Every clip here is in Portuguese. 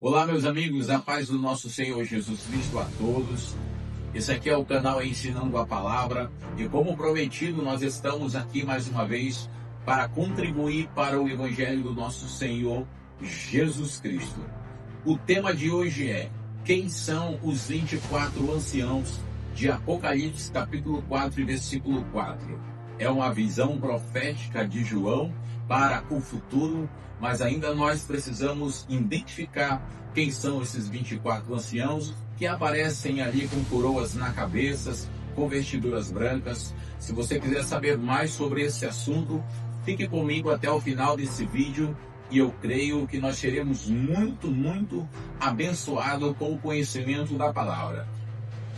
Olá, meus amigos, a paz do nosso Senhor Jesus Cristo a todos. Esse aqui é o canal Ensinando a Palavra e, como prometido, nós estamos aqui mais uma vez para contribuir para o Evangelho do nosso Senhor Jesus Cristo. O tema de hoje é: quem são os 24 anciãos de Apocalipse, capítulo 4 e versículo 4. É uma visão profética de João para o futuro, mas ainda nós precisamos identificar quem são esses 24 anciãos que aparecem ali com coroas na cabeça, com vestiduras brancas. Se você quiser saber mais sobre esse assunto, fique comigo até o final desse vídeo e eu creio que nós seremos muito abençoados com o conhecimento da palavra.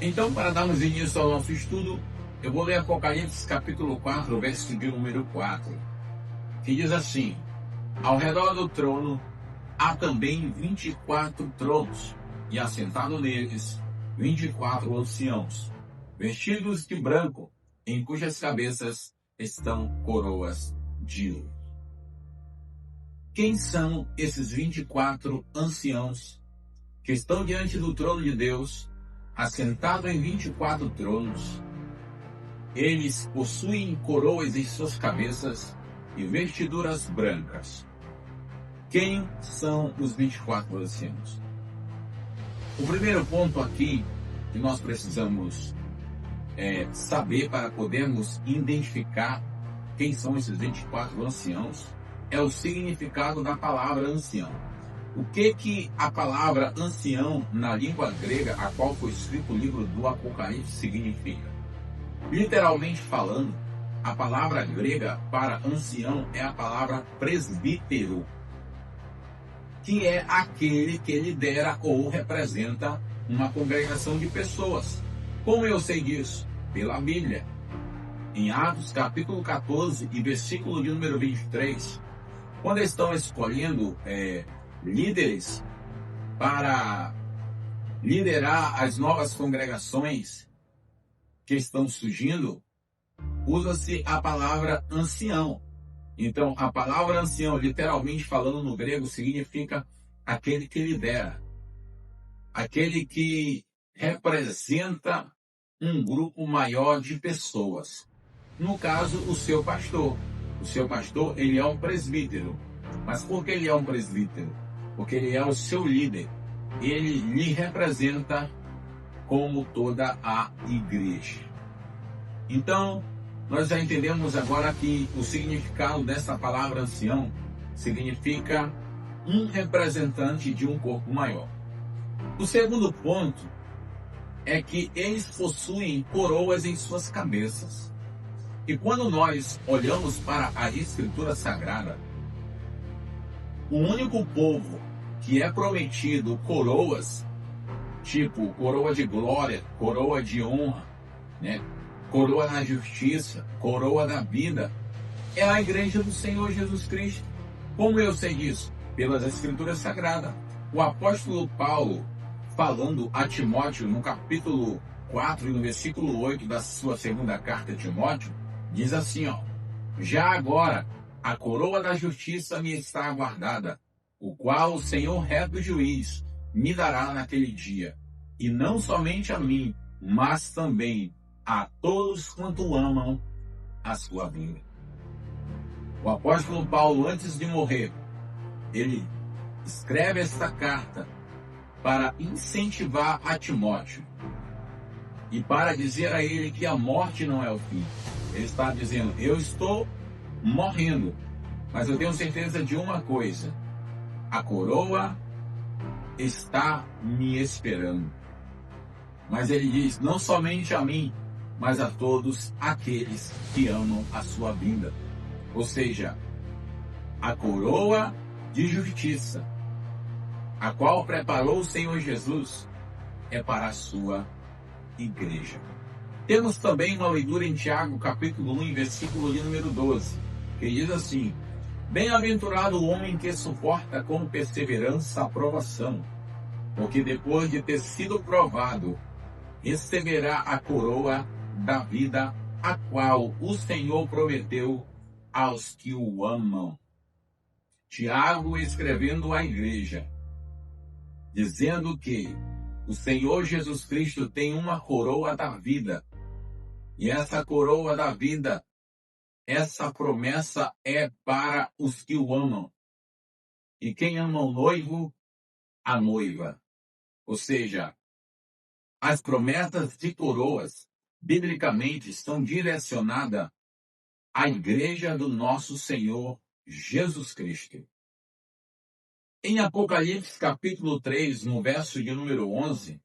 Então, para darmos início ao nosso estudo, eu vou ler Apocalipse capítulo 4, verso de número 4, que diz assim: ao redor do trono há também 24 tronos, e assentado neles 24 anciãos, vestidos de branco, em cujas cabeças estão coroas de ouro. Quem são esses 24 anciãos que estão diante do trono de Deus, assentados em 24 tronos? Eles possuem coroas em suas cabeças e vestiduras brancas. Quem são os 24 anciãos? O primeiro ponto aqui que nós precisamos saber para podermos identificar quem são esses 24 anciãos é o significado da palavra ancião. O que a palavra ancião na língua grega, a qual foi escrito o livro do Apocalipse, significa? Literalmente falando, a palavra grega para ancião é a palavra presbítero, que é aquele que lidera ou representa uma congregação de pessoas. Como eu sei disso? Pela Bíblia. Em Atos capítulo 14 e versículo de número 23, quando estão escolhendo líderes para liderar as novas congregações que estão surgindo, usa-se a palavra ancião. Então, a palavra ancião, literalmente falando no grego, significa aquele que lidera, aquele que representa um grupo maior de pessoas. No caso, o seu pastor. O seu pastor, ele é um presbítero. Mas por que ele é um presbítero? Porque ele é o seu líder. Ele lhe representa como toda a igreja. Então, nós já entendemos agora que o significado dessa palavra ancião significa um representante de um corpo maior. O segundo ponto é que eles possuem coroas em suas cabeças. E quando nós olhamos para a Escritura Sagrada, o único povo que é prometido coroas, tipo coroa de glória, coroa de honra, coroa na justiça, coroa da vida, é a igreja do Senhor Jesus Cristo. Como eu sei disso? Pelas Escrituras Sagradas. O apóstolo Paulo, falando a Timóteo no capítulo 4 e no versículo 8 da sua segunda carta a Timóteo, diz assim, já agora a coroa da justiça me está aguardada, o qual o Senhor reto juiz me dará naquele dia, e não somente a mim, mas também a todos quanto amam a sua vinda. O apóstolo Paulo, antes de morrer, ele escreve esta carta para incentivar a Timóteo e para dizer a ele que a morte não é o fim. Ele está dizendo: eu estou morrendo, mas eu tenho certeza de uma coisa: a coroa está me esperando. Mas ele diz: não somente a mim, mas a todos aqueles que amam a sua vinda. Ou seja, a coroa de justiça, a qual preparou o Senhor Jesus, é para a sua igreja. Temos também uma leitura em Tiago, capítulo 1, versículo de número 12, que diz assim: bem-aventurado o homem que suporta com perseverança a provação, porque depois de ter sido provado, receberá a coroa da vida, a qual o Senhor prometeu aos que o amam. Tiago, escrevendo à igreja, dizendo que o Senhor Jesus Cristo tem uma coroa da vida. E essa coroa da vida, essa promessa é para os que o amam. E quem ama o noivo, a noiva. Ou seja, as promessas de coroas, biblicamente, estão direcionadas à igreja do nosso Senhor Jesus Cristo. Em Apocalipse capítulo 3, no verso de número 11,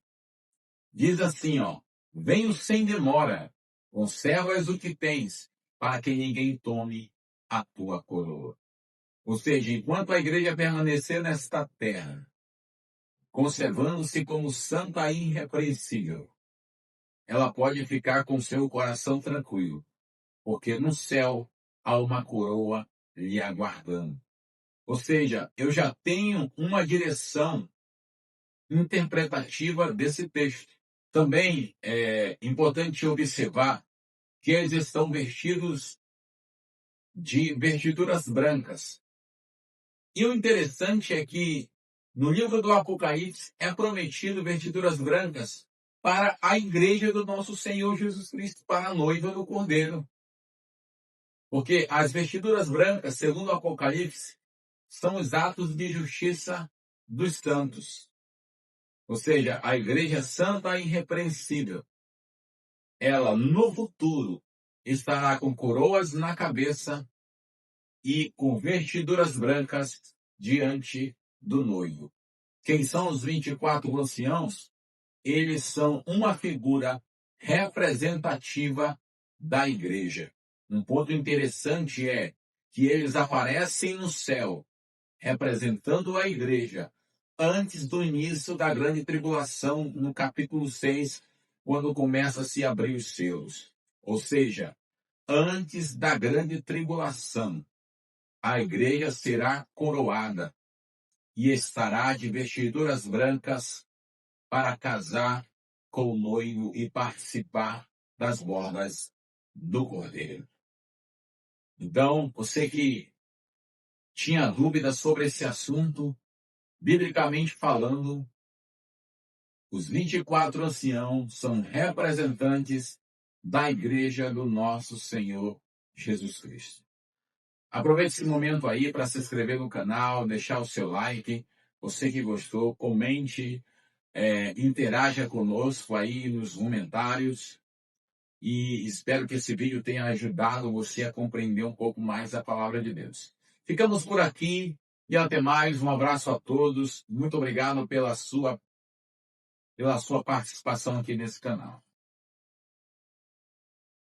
diz assim, venho sem demora, conservas o que tens, para que ninguém tome a tua coroa. Ou seja, enquanto a igreja permanecer nesta terra, conservando-se como santa e irrepreensível, ela pode ficar com seu coração tranquilo, porque no céu há uma coroa lhe aguardando. Ou seja, eu já tenho uma direção interpretativa desse texto. Também é importante observar que eles estão vestidos de vestiduras brancas. E o interessante é que no livro do Apocalipse é prometido vestiduras brancas para a igreja do nosso Senhor Jesus Cristo, para a noiva do Cordeiro. Porque as vestiduras brancas, segundo o Apocalipse, são os atos de justiça dos santos. Ou seja, a igreja santa e irrepreensível. Ela, no futuro, estará com coroas na cabeça e com vestiduras brancas diante do noivo. Quem são os 24 anciãos? Eles são uma figura representativa da igreja. Um ponto interessante é que eles aparecem no céu, representando a igreja, antes do início da grande tribulação, no capítulo 6, quando começa a se abrir os selos. Ou seja, antes da grande tribulação, a igreja será coroada e estará de vestiduras brancas para casar com o noivo e participar das bodas do Cordeiro. Então, você que tinha dúvidas sobre esse assunto, biblicamente falando, os 24 anciãos são representantes da igreja do nosso Senhor Jesus Cristo. Aproveite esse momento aí para se inscrever no canal, deixar o seu like. Você que gostou, comente, interaja conosco aí nos comentários. E espero que esse vídeo tenha ajudado você a compreender um pouco mais a palavra de Deus. Ficamos por aqui e até mais. Um abraço a todos. Muito obrigado pela sua participação aqui nesse canal.